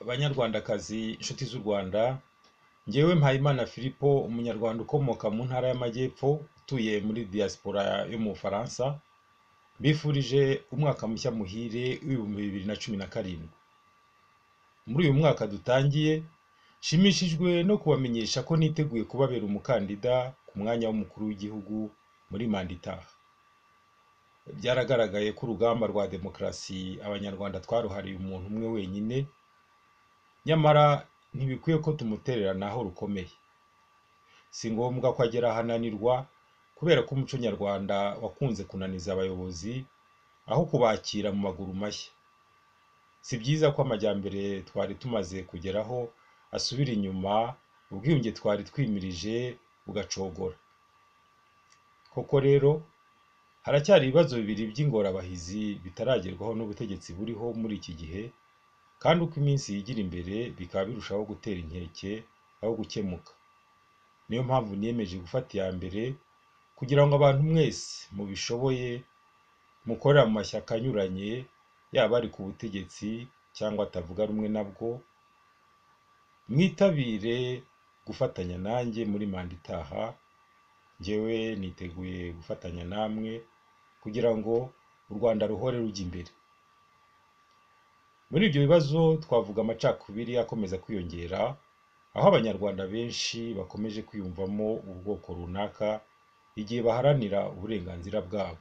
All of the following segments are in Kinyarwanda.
banyarwandakazi inshuti z'u Rwanda, njyewe Mpayimana Philipo, umunyarwanda ukomoka mu ntara y'Amajyepfo utuye muri diaspora yo mu Bufaransa, mbifurije umwaka mushya muhire w'ibihumbi 2017. Muri uyu mwaka dutangiye, nshimishijwe no kubamenyesha ko niteguye kubabera umukandida ku mwanya w'umukuru w'igihugu muri manda itaha. Byaragaragaye ko urugamba rwa demokarasi abanyarwanda twaruhariye umuntu umwe wenyine, nyamara ntibikwiye ko tumutererana aho rukomeye. Si ngombwa ko agera ahananirwa kubera ko umuco nyarwanda wakunze kunaniza abayobozi aho kubakira mu maguru mashya. Si byiza ko amajyambere twari tumaze kugeraho asubira inyuma, ubwiyunge twari twimirije bugacogora. Koko rero, haracyari ibibazo bibiri by'ingorabahizi bitaragerwaho n'ubutegetsi buriho muri iki gihe, kandi uko iminsi yigira imbere bikaba birushaho gutera inkeke aho gukemuka. Niyo mpamvu niyemeje gufata iya mbere kugira ngo abantu mwese mubishoboye mukorera mu mashyaka anyuranye, yaba ari ku butegetsi cyangwa atavuga rumwe nabwo, mwitabire gufatanya nanjye muri manda itaha. Njyewe niteguye gufatanya namwe kugira ngo u Rwanda ruhore rujya imbere. Muri ibyo bibazo twavuga amacakubiri akomeza kwiyongera, aho abanyarwanda benshi bakomeje kwiyumvamo ubwoko runaka igihe baharanira uburenganzira bwabo.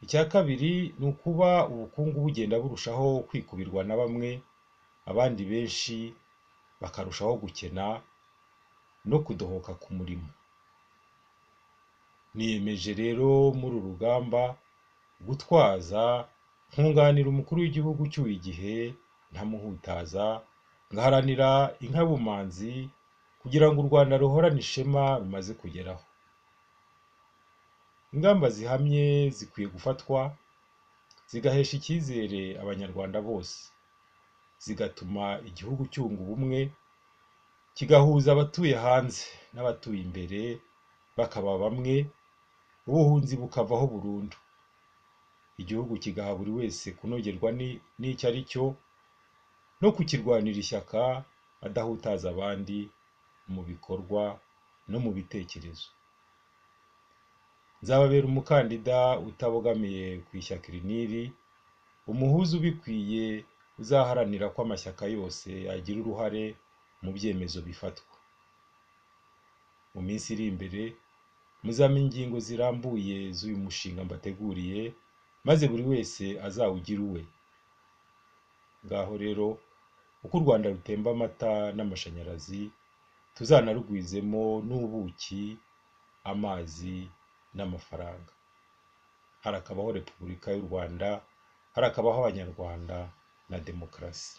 Icya kabiri ni ukuba ubukungu bugenda burushaho kwikubirwa na bamwe, abandi benshi bakarushaho gukena no kudohoka ku murimo. Niyemeje rero muri uru rugamba gutwaza, nkunganira umukuru w'igihugu cyuye igihe, ntamuhutaza, ngaharanira inkabumanzi kugira ngo u Rwanda ruhorane ishema rumaze kugeraho. Ingamba zihamye zikwiye gufatwa, zigahesha icyizere abanyarwanda bose, zigatuma igihugu cyunga ubumwe, kigahuza abatuye hanze n'abatuye imbere bakaba bamwe, ubuhunzi bukavaho burundu. Igihugu kigaha buri wese kunogerwa n'icyo ari cyo, no kukirwanira ishyaka adahutaza abandi mu bikorwa no mu bitekerezo. Nzababera umukandida utabogamiye ku ishyaka iri n'iri, umuhuza ubikwiye uzaharanira ko amashyaka yose yagira uruhare mu byemezo bifatwa. Mu minsi iri imbere muzamenya ingingo zirambuye z'uyu mushinga mbateguriye, maze buri wese azawugira uwe. Ngaho rero, uko u Rwanda rutemba amata n'amashanyarazi, tuzanarugwizemo n'ubuki, amazi n'amafaranga. Harakabaho Repubulika y'u Rwanda, harakabaho Abanyarwanda na demokarasi.